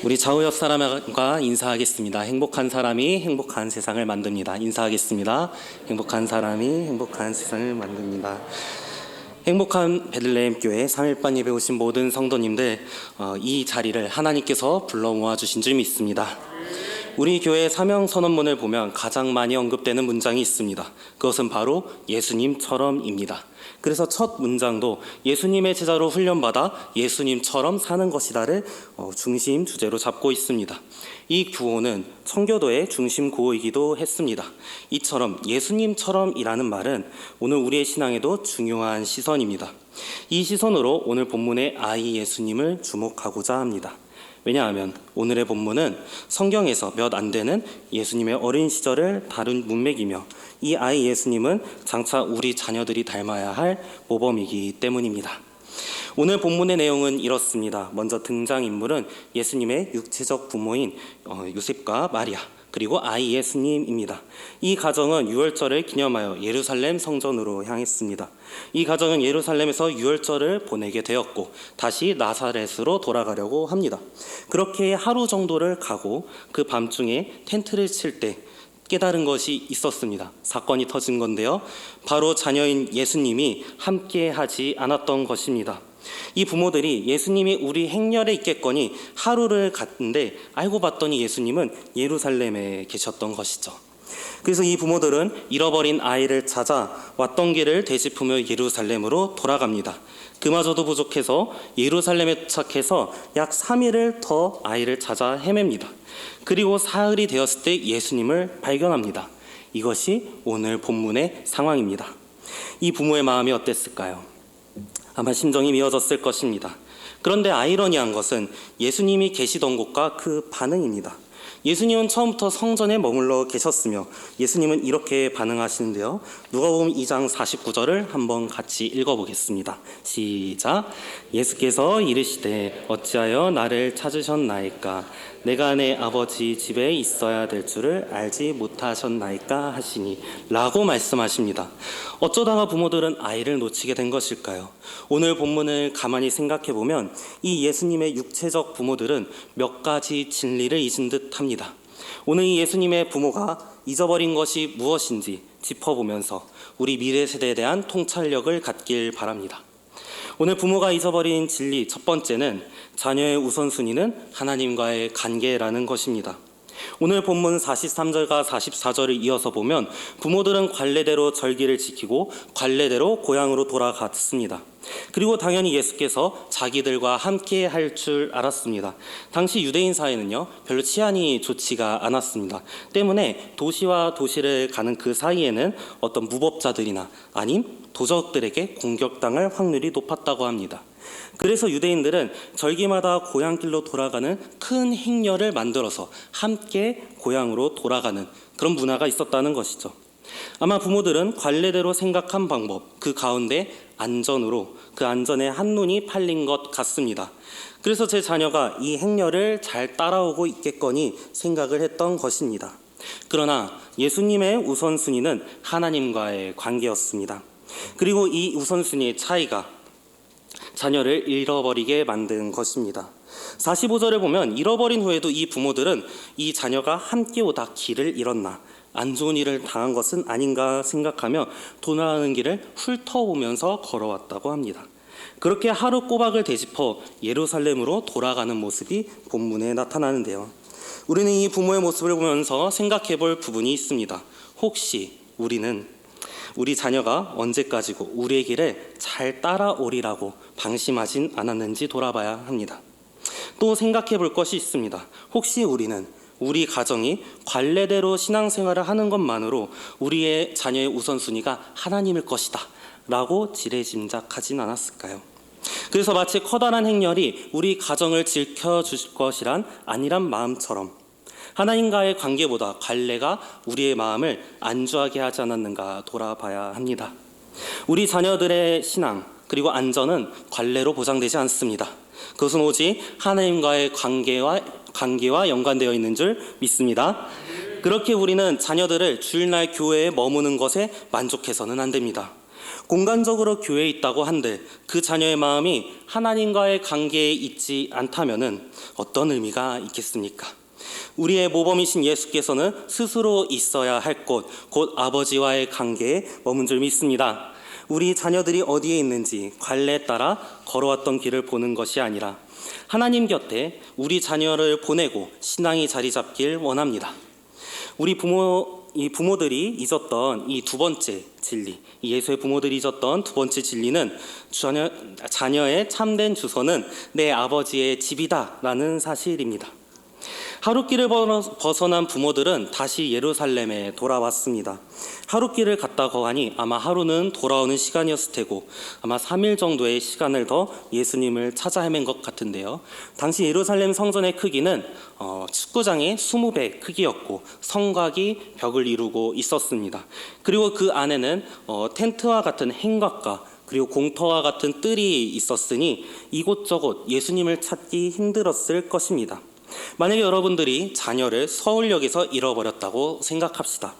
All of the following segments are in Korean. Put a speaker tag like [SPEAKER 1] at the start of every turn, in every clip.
[SPEAKER 1] 우리 좌우 옆 사람과 인사하겠습니다. 행복한 사람이 행복한 세상을 만듭니다. 인사하겠습니다. 행복한 사람이 행복한 세상을 만듭니다. 행복한 베들레헴 교회 3일반 예배 오신 모든 성도님들, 이 자리를 하나님께서 불러 모아주신 줄 믿습니다. 우리 교회 사명 선언문을 보면 가장 많이 언급되는 문장이 있습니다. 그것은 바로 예수님처럼입니다. 그래서 첫 문장도 예수님의 제자로 훈련받아 예수님처럼 사는 것이다를 중심 주제로 잡고 있습니다. 이 구호는 청교도의 중심 구호이기도 했습니다. 이처럼 예수님처럼이라는 말은 오늘 우리의 신앙에도 중요한 시선입니다. 이 시선으로 오늘 본문의 아이 예수님을 주목하고자 합니다. 왜냐하면 오늘의 본문은 성경에서 몇 안 되는 예수님의 어린 시절을 다룬 문맥이며 이 아이 예수님은 장차 우리 자녀들이 닮아야 할 모범이기 때문입니다. 오늘 본문의 내용은 이렇습니다. 먼저 등장인물은 예수님의 육체적 부모인 요셉과 마리아, 그리고 아이 예수님입니다. 이 가정은 유월절을 기념하여 예루살렘 성전으로 향했습니다. 이 가정은 예루살렘에서 유월절을 보내게 되었고 다시 나사렛으로 돌아가려고 합니다. 그렇게 하루 정도를 가고 그 밤중에 텐트를 칠 때 깨달은 것이 있었습니다. 사건이 터진 건데요. 바로 자녀인 예수님이 함께 하지 않았던 것입니다. 이 부모들이 예수님이 우리 행렬에 있겠거니 하루를 갔는데 알고 봤더니 예수님은 예루살렘에 계셨던 것이죠. 그래서 이 부모들은 잃어버린 아이를 찾아 왔던 길을 되짚으며 예루살렘으로 돌아갑니다. 그마저도 부족해서 예루살렘에 도착해서 약 3일을 더 아이를 찾아 헤맵니다. 그리고 사흘이 되었을 때 예수님을 발견합니다. 이것이 오늘 본문의 상황입니다. 이 부모의 마음이 어땠을까요? 아마 심정이 미어졌을 것입니다. 그런데 아이러니한 것은 예수님이 계시던 곳과 그 반응입니다. 예수님은 처음부터 성전에 머물러 계셨으며 예수님은 이렇게 반응하시는데요. 누가복음 2장 49절을 한번 같이 읽어보겠습니다. 시작. 예수께서 이르시되 어찌하여 나를 찾으셨나이까? 내가 내 아버지 집에 있어야 될 줄을 알지 못하셨나이까 하시니 라고 말씀하십니다. 어쩌다가 부모들은 아이를 놓치게 된 것일까요? 오늘 본문을 가만히 생각해보면 이 예수님의 육체적 부모들은 몇 가지 진리를 잊은 듯합니다. 오늘 이 예수님의 부모가 잊어버린 것이 무엇인지 짚어보면서 우리 미래 세대에 대한 통찰력을 갖길 바랍니다. 오늘 부모가 잊어버린 진리 첫 번째는 자녀의 우선순위는 하나님과의 관계라는 것입니다. 오늘 본문 43절과 44절을 이어서 보면 부모들은 관례대로 절기를 지키고 관례대로 고향으로 돌아갔습니다. 그리고 당연히 예수께서 자기들과 함께 할 줄 알았습니다. 당시 유대인 사회는요, 별로 치안이 좋지가 않았습니다. 때문에 도시와 도시를 가는 그 사이에는 어떤 무법자들이나 아님 도적들에게 공격당할 확률이 높았다고 합니다. 그래서 유대인들은 절기마다 고향길로 돌아가는 큰 행렬을 만들어서 함께 고향으로 돌아가는 그런 문화가 있었다는 것이죠. 아마 부모들은 관례대로 생각한 방법, 그 가운데 안전으로 그 안전에 한눈이 팔린 것 같습니다. 그래서 제 자녀가 이 행렬을 잘 따라오고 있겠거니 생각을 했던 것입니다. 그러나 예수님의 우선순위는 하나님과의 관계였습니다. 그리고 이 우선순위의 차이가 자녀를 잃어버리게 만든 것입니다. 45절을 보면 잃어버린 후에도 이 부모들은 이 자녀가 함께 오다 길을 잃었나, 안 좋은 일을 당한 것은 아닌가 생각하며 돌아가는 길을 훑어보면서 걸어왔다고 합니다. 그렇게 하루 꼬박을 되짚어 예루살렘으로 돌아가는 모습이 본문에 나타나는데요. 우리는 이 부모의 모습을 보면서 생각해 볼 부분이 있습니다. 혹시 우리 자녀가 언제까지고 우리의 길을 잘 따라오리라고 방심하진 않았는지 돌아봐야 합니다. 또 생각해 볼 것이 있습니다. 혹시 우리 가정이 관례대로 신앙생활을 하는 것만으로 우리의 자녀의 우선순위가 하나님일 것이다 라고 지레짐작하진 않았을까요? 그래서 마치 커다란 행렬이 우리 가정을 지켜줄 것이란 아니란 마음처럼 하나님과의 관계보다 관례가 우리의 마음을 안주하게 하지 않았는가 돌아봐야 합니다. 우리 자녀들의 신앙 그리고 안전은 관례로 보장되지 않습니다. 그것은 오직 하나님과의 관계와 연관되어 있는 줄 믿습니다. 그렇게 우리는 자녀들을 주일날 교회에 머무는 것에 만족해서는 안 됩니다. 공간적으로 교회에 있다고 한들 그 자녀의 마음이 하나님과의 관계에 있지 않다면은 어떤 의미가 있겠습니까? 우리의 모범이신 예수께서는 스스로 있어야 할 곳, 곧 아버지와의 관계에 머문 줄 믿습니다. 우리 자녀들이 어디에 있는지 관례에 따라 걸어왔던 길을 보는 것이 아니라 하나님 곁에 우리 자녀를 보내고 신앙이 자리 잡길 원합니다. 우리 부모들이 잊었던 이 두 번째 진리, 이 예수의 부모들이 잊었던 두 번째 진리는 자녀의 참된 주소는 내 아버지의 집이다라는 사실입니다. 하룻길을 벗어난 부모들은 다시 예루살렘에 돌아왔습니다. 하룻길을 갔다 거하니 아마 하루는 돌아오는 시간이었을 테고 아마 3일 정도의 시간을 더 예수님을 찾아 헤맨 것 같은데요. 당시 예루살렘 성전의 크기는 축구장의 20배 크기였고 성곽이 벽을 이루고 있었습니다. 그리고 그 안에는 텐트와 같은 행각과 그리고 공터와 같은 뜰이 있었으니 이곳저곳 예수님을 찾기 힘들었을 것입니다. 만약에 여러분들이 자녀를 서울역에서 잃어버렸다고 생각합시다.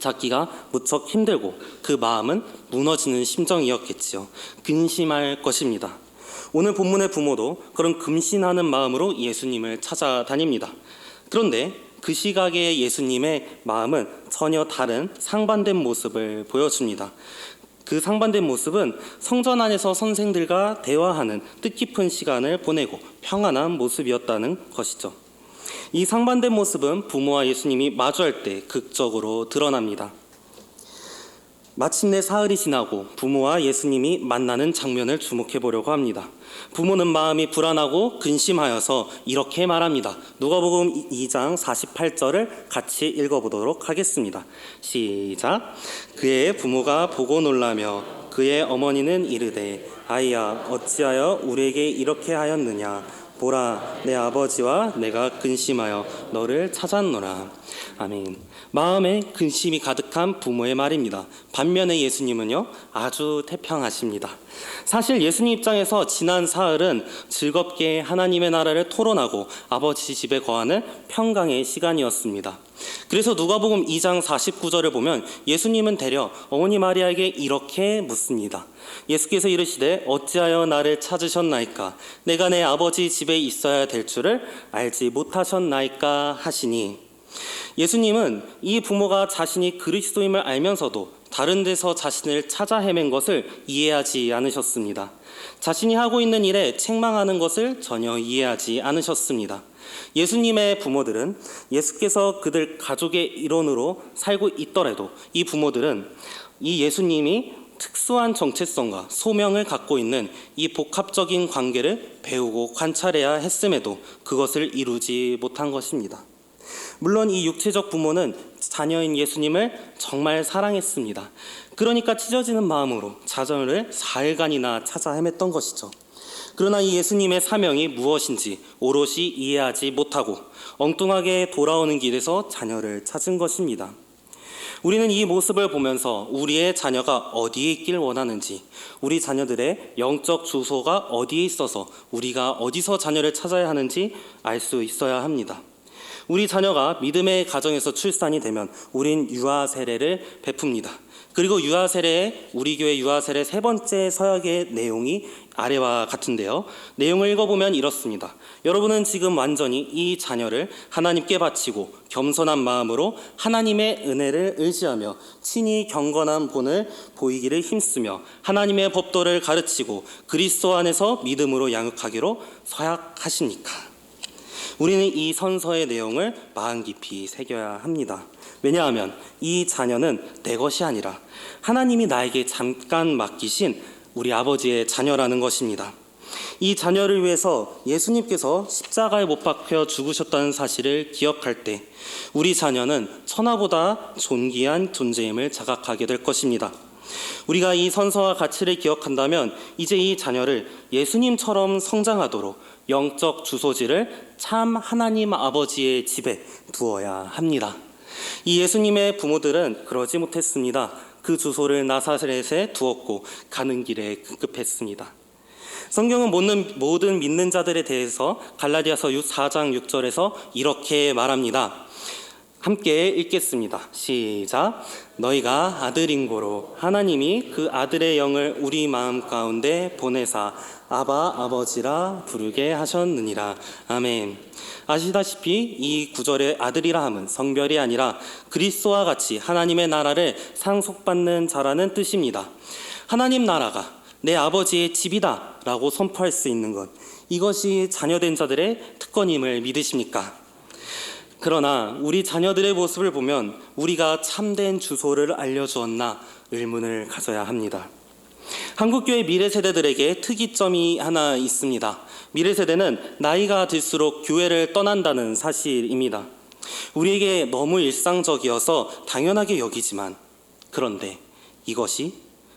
[SPEAKER 1] 찾기가 무척 힘들고 그 마음은 무너지는 심정이었겠지요. 근심할 것입니다. 오늘 본문의 부모도 그런 근심하는 마음으로 예수님을 찾아다닙니다. 그런데 그 시각의 예수님의 마음은 전혀 다른 상반된 모습을 보여줍니다. 그 상반된 모습은 성전 안에서 선생들과 대화하는 뜻깊은 시간을 보내고 평안한 모습이었다는 것이죠. 이 상반된 모습은 부모와 예수님이 마주할 때 극적으로 드러납니다. 마침내 사흘이 지나고 부모와 예수님이 만나는 장면을 주목해 보려고 합니다. 부모는 마음이 불안하고 근심하여서 이렇게 말합니다. 누가복음 2장 48절을 같이 읽어보도록 하겠습니다. 시작. 그의 부모가 보고 놀라며 그의 어머니는 이르되 아이야 어찌하여 우리에게 이렇게 하였느냐 보라 내 아버지와 내가 근심하여 너를 찾았노라. 아멘. 마음에 근심이 가득한 부모의 말입니다. 반면에 예수님은요 아주 태평하십니다. 사실 예수님 입장에서 지난 사흘은 즐겁게 하나님의 나라를 토론하고 아버지 집에 거하는 평강의 시간이었습니다. 그래서 누가복음 2장 49절을 보면 예수님은 되려 어머니 마리아에게 이렇게 묻습니다. 예수께서 이르시되 어찌하여 나를 찾으셨나이까 내가 내 아버지 집에 있어야 될 줄을 알지 못하셨나이까 하시니, 예수님은 이 부모가 자신이 그리스도임을 알면서도 다른 데서 자신을 찾아 헤맨 것을 이해하지 않으셨습니다. 자신이 하고 있는 일에 책망하는 것을 전혀 이해하지 않으셨습니다. 예수님의 부모들은 예수께서 그들 가족의 일원으로 살고 있더라도 이 부모들은 이 예수님이 특수한 정체성과 소명을 갖고 있는 이 복합적인 관계를 배우고 관찰해야 했음에도 그것을 이루지 못한 것입니다. 물론 이 육체적 부모는 자녀인 예수님을 정말 사랑했습니다. 그러니까 찢어지는 마음으로 자녀를 사흘간이나 찾아 헤맸던 것이죠. 그러나 이 예수님의 사명이 무엇인지 오롯이 이해하지 못하고 엉뚱하게 돌아오는 길에서 자녀를 찾은 것입니다. 우리는 이 모습을 보면서 우리의 자녀가 어디에 있길 원하는지, 우리 자녀들의 영적 주소가 어디에 있어서 우리가 어디서 자녀를 찾아야 하는지 알 수 있어야 합니다. 우리 자녀가 믿음의 가정에서 출산이 되면 우린 유아 세례를 베풉니다. 그리고 유아 세례의 우리 교회 유아 세례 세 번째 서약의 내용이 아래와 같은데요. 내용을 읽어보면 이렇습니다. 여러분은 지금 완전히 이 자녀를 하나님께 바치고 겸손한 마음으로 하나님의 은혜를 의지하며 친히 경건한 본을 보이기를 힘쓰며 하나님의 법도를 가르치고 그리스도 안에서 믿음으로 양육하기로 서약하십니까? 우리는 이 선서의 내용을 마음 깊이 새겨야 합니다. 왜냐하면 이 자녀는 내 것이 아니라 하나님이 나에게 잠깐 맡기신 우리 아버지의 자녀라는 것입니다. 이 자녀를 위해서 예수님께서 십자가에 못 박혀 죽으셨다는 사실을 기억할 때 우리 자녀는 천하보다 존귀한 존재임을 자각하게 될 것입니다. 우리가 이 선서와 가치를 기억한다면 이제 이 자녀를 예수님처럼 성장하도록 영적 주소지를 참 하나님 아버지의 집에 두어야 합니다. 이 예수님의 부모들은 그러지 못했습니다. 그 주소를 나사렛에 두었고 가는 길에 급급했습니다. 성경은 모든 믿는 자들에 대해서 갈라디아서 4장 6절에서 이렇게 말합니다. 함께 읽겠습니다. 시작. 너희가 아들인고로 하나님이 그 아들의 영을 우리 마음 가운데 보내사 아바 아버지라 부르게 하셨느니라. 아멘. 아시다시피 이 구절의 아들이라 함은 성별이 아니라 그리스도와 같이 하나님의 나라를 상속받는 자라는 뜻입니다. 하나님 나라가 내 아버지의 집이다 라고 선포할 수 있는 것, 이것이 자녀된 자들의 특권임을 믿으십니까? 그러나 우리 자녀들의 모습을 보면 우리가 참된 주소를 알려주었나 의문을 가져야 합니다. 한국교회 미래세대들에게 특이점이 하나 있습니다. 미래세대는 나이가 들수록 교회를 떠난다는 사실입니다. 우리에게 너무 일상적이어서 당연하게 여기지만, 그런데 이것이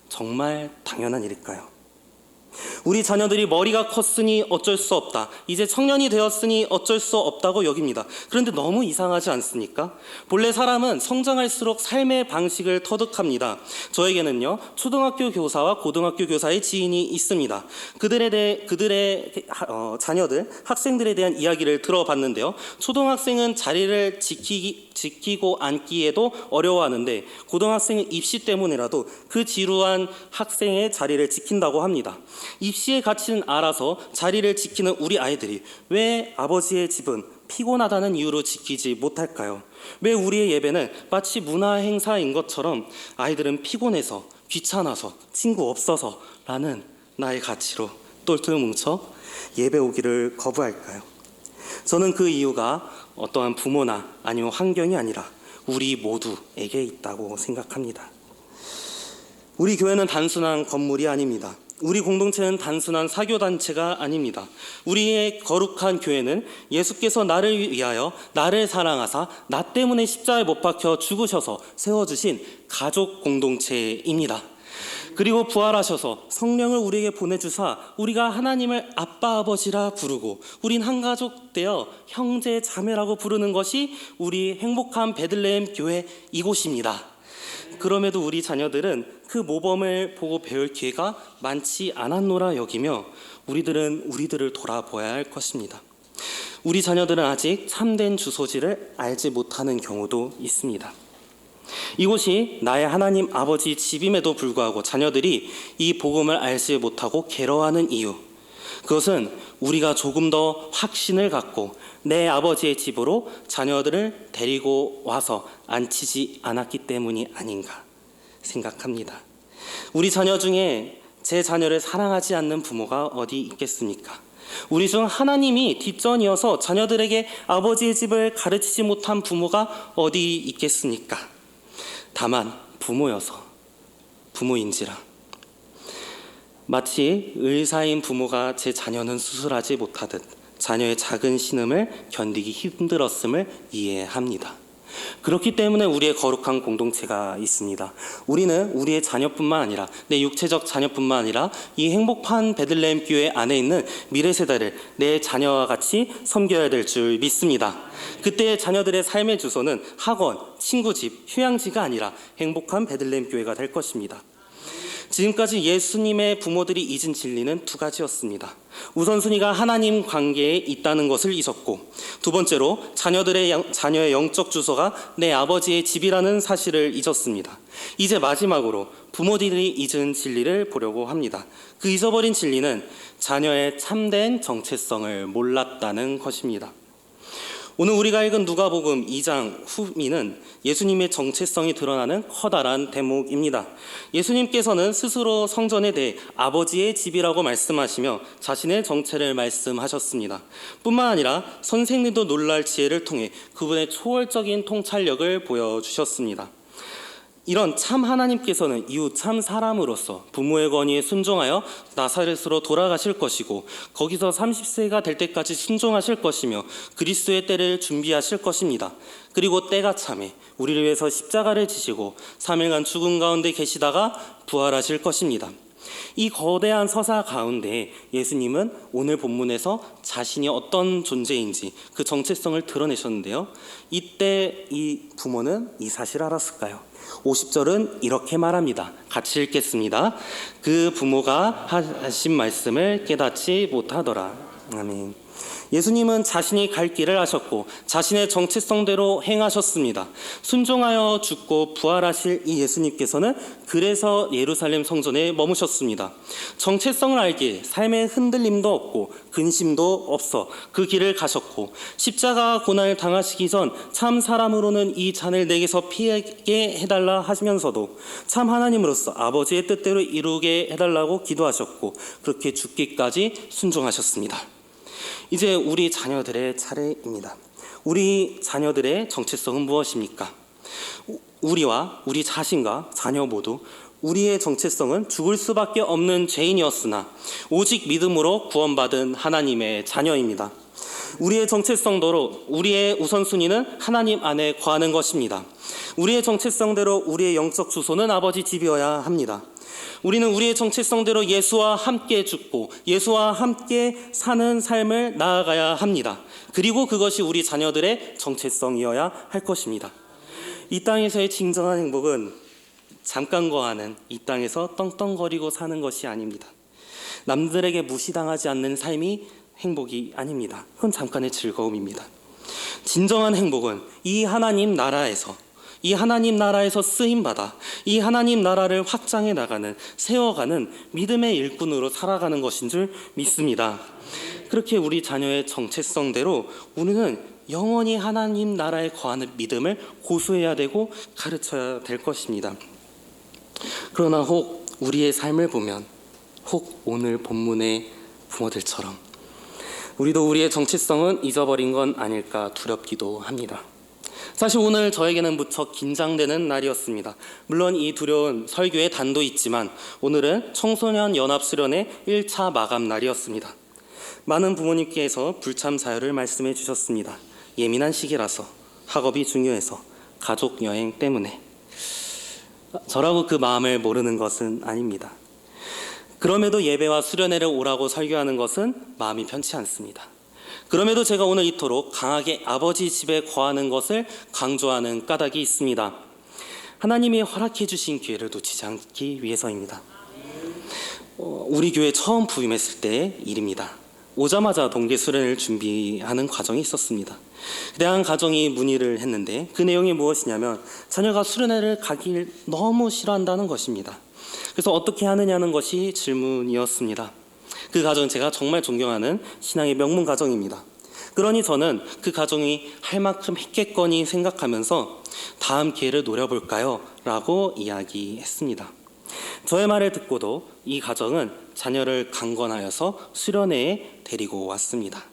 [SPEAKER 1] 정말 당연한 일일까요? 우리 자녀들이 머리가 컸으니 어쩔 수 없다, 이제 청년이 되었으니 어쩔 수 없다고 여깁니다. 그런데 너무 이상하지 않습니까? 본래 사람은 성장할수록 삶의 방식을 터득합니다. 저에게는요, 초등학교 교사와 고등학교 교사의 지인이 있습니다. 그들의 자녀들, 학생들에 대한 이야기를 들어봤는데요, 초등학생은 자리를 지키고 앉기에도 어려워하는데 고등학생은 입시 때문이라도 그 지루한 학생의 자리를 지킨다고 합니다. 입시의 가치는 알아서 자리를 지키는 우리 아이들이 왜 아버지의 집은 피곤하다는 이유로 지키지 못할까요? 왜 우리의 예배는 마치 문화 행사인 것처럼 아이들은 피곤해서, 귀찮아서, 친구 없어서 라는 나의 가치로 똘똘 뭉쳐 예배 오기를 거부할까요? 저는 그 이유가 어떠한 부모나 아니면 환경이 아니라 우리 모두에게 있다고 생각합니다. 우리 교회는 단순한 건물이 아닙니다. 우리 공동체는 단순한 사교단체가 아닙니다. 우리의 거룩한 교회는 예수께서 나를 위하여 나를 사랑하사 나 때문에 십자가에 못 박혀 죽으셔서 세워주신 가족 공동체입니다. 그리고 부활하셔서 성령을 우리에게 보내주사 우리가 하나님을 아빠 아버지라 부르고 우린 한 가족 되어 형제 자매라고 부르는 것이 우리 행복한 베들레헴 교회 이곳입니다. 그럼에도 우리 자녀들은 그 모범을 보고 배울 기회가 많지 않았노라 여기며 우리들을 돌아보아야 할 것입니다. 우리 자녀들은 아직 참된 주소지를 알지 못하는 경우도 있습니다. 이곳이 나의 하나님 아버지 집임에도 불구하고 자녀들이 이 복음을 알지 못하고 괴로워하는 이유, 그것은 우리가 조금 더 확신을 갖고 내 아버지의 집으로 자녀들을 데리고 와서 앉히지 않았기 때문이 아닌가 생각합니다. 우리 자녀 중에 제 자녀를 사랑하지 않는 부모가 어디 있겠습니까? 우리 중 하나님이 뒷전이어서 자녀들에게 아버지의 집을 가르치지 못한 부모가 어디 있겠습니까? 다만 부모인지라 마치 의사인 부모가 제 자녀는 수술하지 못하듯 자녀의 작은 신음을 견디기 힘들었음을 이해합니다. 그렇기 때문에 우리의 거룩한 공동체가 있습니다. 우리는 우리의 자녀뿐만 아니라 내 육체적 자녀뿐만 아니라 이 행복한 베들레헴 교회 안에 있는 미래 세대를 내 자녀와 같이 섬겨야 될 줄 믿습니다. 그때의 자녀들의 삶의 주소는 학원, 친구집, 휴양지가 아니라 행복한 베들레헴 교회가 될 것입니다. 지금까지 예수님의 부모들이 잊은 진리는 두 가지였습니다. 우선순위가 하나님 관계에 있다는 것을 잊었고, 두 번째로 자녀의 영적 주소가 내 아버지의 집이라는 사실을 잊었습니다. 이제 마지막으로 부모들이 잊은 진리를 보려고 합니다. 그 잊어버린 진리는 자녀의 참된 정체성을 몰랐다는 것입니다. 오늘 우리가 읽은 누가복음 2장 후미는 예수님의 정체성이 드러나는 커다란 대목입니다. 예수님께서는 스스로 성전에 대해 아버지의 집이라고 말씀하시며 자신의 정체를 말씀하셨습니다. 뿐만 아니라 선생님도 놀랄 지혜를 통해 그분의 초월적인 통찰력을 보여주셨습니다. 이런 참 하나님께서는 이후 참 사람으로서 부모의 권위에 순종하여 나사렛으로 돌아가실 것이고 거기서 30세가 될 때까지 순종하실 것이며 그리스도의 때를 준비하실 것입니다. 그리고 때가 참에 우리를 위해서 십자가를 지시고 3일간 죽음 가운데 계시다가 부활하실 것입니다. 이 거대한 서사 가운데 예수님은 오늘 본문에서 자신이 어떤 존재인지 그 정체성을 드러내셨는데요. 이때 이 부모는 이 사실을 알았을까요? 50절은 이렇게 말합니다. 같이 읽겠습니다. 그 부모가 하신 말씀을 깨닫지 못하더라. 아멘. 예수님은 자신이 갈 길을 아셨고 자신의 정체성대로 행하셨습니다. 순종하여 죽고 부활하실 이 예수님께서는 그래서 예루살렘 성전에 머무셨습니다. 정체성을 알기에 삶의 흔들림도 없고 근심도 없어 그 길을 가셨고 십자가 고난을 당하시기 전 참 사람으로는 이 잔을 내게서 피하게 해달라 하시면서도 참 하나님으로서 아버지의 뜻대로 이루게 해달라고 기도하셨고 그렇게 죽기까지 순종하셨습니다. 이제 우리 자녀들의 차례입니다. 우리 자녀들의 정체성은 무엇입니까? 우리와 우리 자신과 자녀 모두 우리의 정체성은 죽을 수밖에 없는 죄인이었으나 오직 믿음으로 구원받은 하나님의 자녀입니다. 우리의 정체성대로 우리의 우선순위는 하나님 안에 거하는 것입니다. 우리의 정체성대로 우리의 영적 주소는 아버지 집이어야 합니다. 우리는 우리의 정체성대로 예수와 함께 죽고 예수와 함께 사는 삶을 나아가야 합니다. 그리고 그것이 우리 자녀들의 정체성이어야 할 것입니다. 이 땅에서의 진정한 행복은 잠깐 거하는 이 땅에서 떵떵거리고 사는 것이 아닙니다. 남들에게 무시당하지 않는 삶이 행복이 아닙니다. 그건 잠깐의 즐거움입니다. 진정한 행복은 이 하나님 나라에서 쓰임받아 이 하나님 나라를 확장해 나가는, 세워가는 믿음의 일꾼으로 살아가는 것인 줄 믿습니다. 그렇게 우리 자녀의 정체성대로 우리는 영원히 하나님 나라에 거하는 믿음을 고수해야 되고 가르쳐야 될 것입니다. 그러나 혹 우리의 삶을 보면 혹 오늘 본문의 부모들처럼 우리도 우리의 정체성은 잊어버린 건 아닐까 두렵기도 합니다. 사실 오늘 저에게는 무척 긴장되는 날이었습니다. 물론 이 두려운 설교의 단도 있지만 오늘은 청소년 연합수련의 1차 마감 날이었습니다. 많은 부모님께서 불참 사유를 말씀해 주셨습니다. 예민한 시기라서, 학업이 중요해서, 가족 여행 때문에. 저라고 그 마음을 모르는 것은 아닙니다. 그럼에도 예배와 수련회를 오라고 설교하는 것은 마음이 편치 않습니다. 그럼에도 제가 오늘 이토록 강하게 아버지 집에 거하는 것을 강조하는 까닭이 있습니다. 하나님이 허락해 주신 기회를 놓치지 않기 위해서입니다. 우리 교회 처음 부임했을 때의 일입니다. 오자마자 동계 수련회를 준비하는 과정이 있었습니다. 한 가정이 문의를 했는데 그 내용이 무엇이냐면 자녀가 수련회를 가길 너무 싫어한다는 것입니다. 그래서 어떻게 하느냐는 것이 질문이었습니다. 그 가정은 제가 정말 존경하는 신앙의 명문 가정입니다. 그러니 저는 그 가정이 할 만큼 했겠거니 생각하면서 다음 기회를 노려볼까요? 라고 이야기했습니다. 저의 말을 듣고도 이 가정은 자녀를 강권하여서 수련회에 데리고 왔습니다.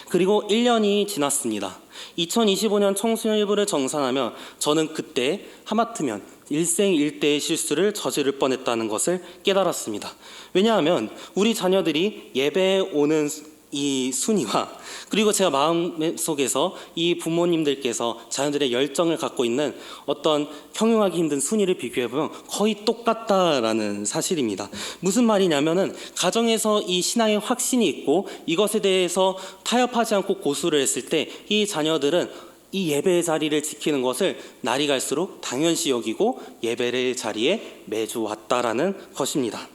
[SPEAKER 1] 그리고 1년이 지났습니다. 2025년 청소년 일부를 정산하며 저는 그때 하마터면 일생일대의 실수를 저지를 뻔했다는 것을 깨달았습니다. 왜냐하면 우리 자녀들이 예배에 오는 이 순위와 그리고 제가 마음속에서 이 부모님들께서 자녀들의 열정을 갖고 있는 어떤 형용하기 힘든 순위를 비교해보면 거의 똑같다라는 사실입니다. 무슨 말이냐면은 가정에서 이 신앙의 확신이 있고 이것에 대해서 타협하지 않고 고수를 했을 때 이 자녀들은 이 예배의 자리를 지키는 것을 날이 갈수록 당연시 여기고 예배의 자리에 매주 왔다라는 것입니다.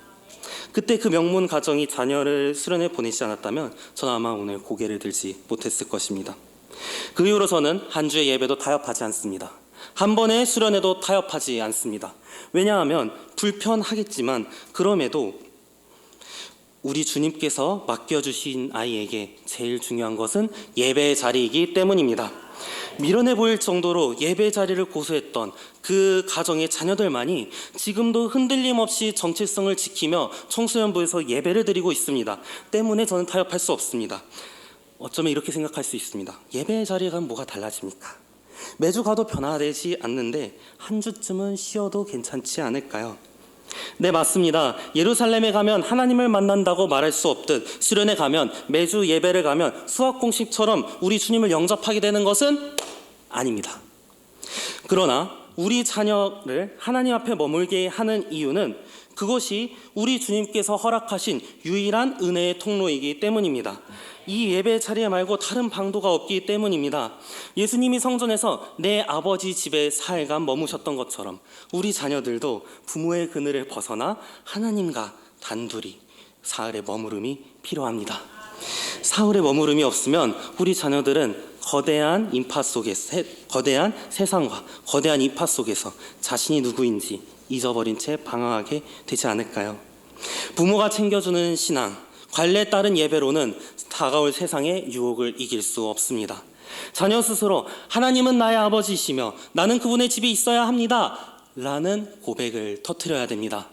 [SPEAKER 1] 그때 그 명문 가정이 자녀를 수련회 보내지 않았다면 저는 아마 오늘 고개를 들지 못했을 것입니다. 그 이후로 저는 한 주의 예배도 타협하지 않습니다. 한 번의 수련회도 타협하지 않습니다. 왜냐하면 불편하겠지만 그럼에도 우리 주님께서 맡겨주신 아이에게 제일 중요한 것은 예배의 자리이기 때문입니다. 미련해 보일 정도로 예배 자리를 고수했던 그 가정의 자녀들만이 지금도 흔들림 없이 정체성을 지키며 청소년부에서 예배를 드리고 있습니다. 때문에 저는 타협할 수 없습니다. 어쩌면 이렇게 생각할 수 있습니다. 예배의 자리에 가면 뭐가 달라집니까? 매주 가도 변화되지 않는데 한 주쯤은 쉬어도 괜찮지 않을까요? 네, 맞습니다. 예루살렘에 가면 하나님을 만난다고 말할 수 없듯 수련회 가면 매주 예배를 가면 수학 공식처럼 우리 주님을 영접하게 되는 것은 아닙니다. 그러나 우리 자녀를 하나님 앞에 머물게 하는 이유는 그것이 우리 주님께서 허락하신 유일한 은혜의 통로이기 때문입니다. 이 예배 자리에 말고 다른 방도가 없기 때문입니다. 예수님이 성전에서 내 아버지 집에 사흘간 머무셨던 것처럼 우리 자녀들도 부모의 그늘을 벗어나 하나님과 단둘이 사흘의 머무름이 필요합니다. 사울의 머무름이 없으면 우리 자녀들은 거대한 거대한 세상과 거대한 인파 속에서 자신이 누구인지 잊어버린 채 방황하게 되지 않을까요? 부모가 챙겨주는 신앙, 관례에 따른 예배로는 다가올 세상의 유혹을 이길 수 없습니다. 자녀 스스로 하나님은 나의 아버지이시며 나는 그분의 집에 있어야 합니다 라는 고백을 터뜨려야 됩니다.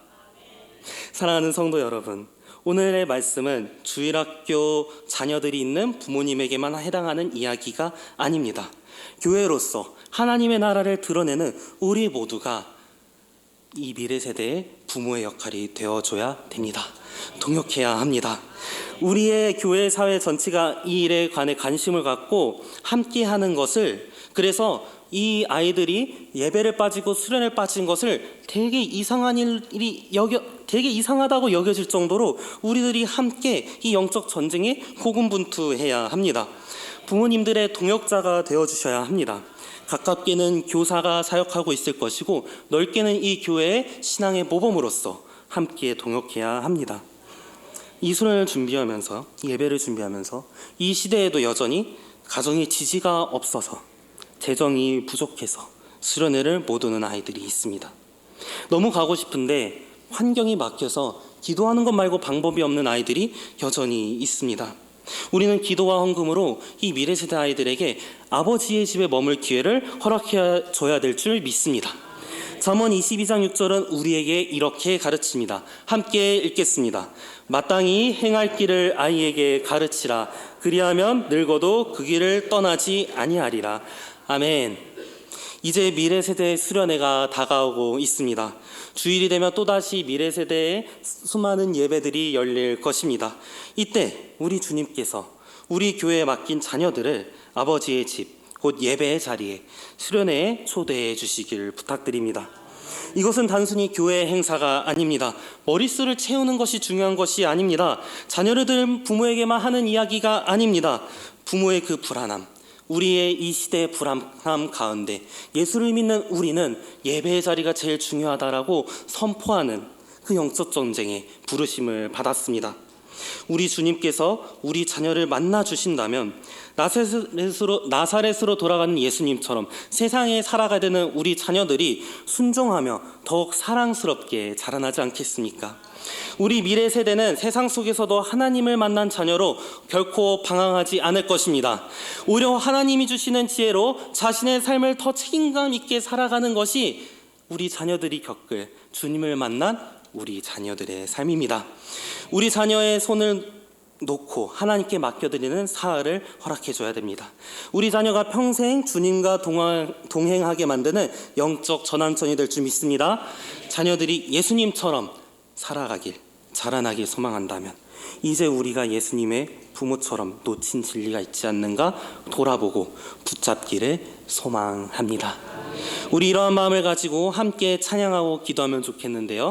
[SPEAKER 1] 사랑하는 성도 여러분, 오늘의 말씀은 주일학교 자녀들이 있는 부모님에게만 해당하는 이야기가 아닙니다. 교회로서 하나님의 나라를 드러내는 우리 모두가 이 미래 세대의 부모의 역할이 되어줘야 됩니다. 동역해야 합니다. 우리의 교회 사회 전체가 이 일에 관해 관심을 갖고 함께하는 것을, 그래서 이 아이들이 예배를 빠지고 수련을 빠진 것을 되게 이상하다고 여겨질 정도로 우리들이 함께 이 영적 전쟁에 고군분투해야 합니다. 부모님들의 동역자가 되어주셔야 합니다. 가깝게는 교사가 사역하고 있을 것이고 넓게는 이 교회의 신앙의 모범으로서 함께 동역해야 합니다. 이 수련을 준비하면서, 예배를 준비하면서 이 시대에도 여전히 가정의 지지가 없어서, 재정이 부족해서 수련회를 못 오는 아이들이 있습니다. 너무 가고 싶은데 환경이 막혀서 기도하는 것 말고 방법이 없는 아이들이 여전히 있습니다. 우리는 기도와 헌금으로 이 미래세대 아이들에게 아버지의 집에 머물 기회를 허락해 줘야 될 줄 믿습니다. 잠언 22장 6절은 우리에게 이렇게 가르칩니다. 함께 읽겠습니다. 마땅히 행할 길을 아이에게 가르치라. 그리하면 늙어도 그 길을 떠나지 아니하리라. 아멘. 이제 미래세대의 수련회가 다가오고 있습니다. 주일이 되면 또다시 미래세대의 수많은 예배들이 열릴 것입니다. 이때 우리 주님께서 우리 교회에 맡긴 자녀들을 아버지의 집, 곧 예배의 자리에 수련회에 초대해 주시길 부탁드립니다. 이것은 단순히 교회 행사가 아닙니다. 머릿수를 채우는 것이 중요한 것이 아닙니다. 자녀를 둔 부모에게만 하는 이야기가 아닙니다. 부모의 그 불안함, 우리의 이 시대의 불안함 가운데 예수를 믿는 우리는 예배의 자리가 제일 중요하다라고 선포하는 그 영적 전쟁에 부르심을 받았습니다. 우리 주님께서 우리 자녀를 만나 주신다면 나사렛으로 돌아가는 예수님처럼 세상에 살아가야 되는 우리 자녀들이 순종하며 더욱 사랑스럽게 자라나지 않겠습니까? 우리 미래 세대는 세상 속에서도 하나님을 만난 자녀로 결코 방황하지 않을 것입니다. 오히려 하나님이 주시는 지혜로 자신의 삶을 더 책임감 있게 살아가는 것이 우리 자녀들이 겪을 주님을 만난 우리 자녀들의 삶입니다. 우리 자녀의 손을 놓고 하나님께 맡겨드리는 사흘을 허락해 줘야 됩니다. 우리 자녀가 평생 주님과 동행하게 만드는 영적 전환점이 될 줄 믿습니다. 자녀들이 예수님처럼 살아가길, 자라나길 소망한다면 이제 우리가 예수님의 부모처럼 놓친 진리가 있지 않는가 돌아보고 붙잡기를 소망합니다. 우리 이러한 마음을 가지고 함께 찬양하고 기도하면 좋겠는데요.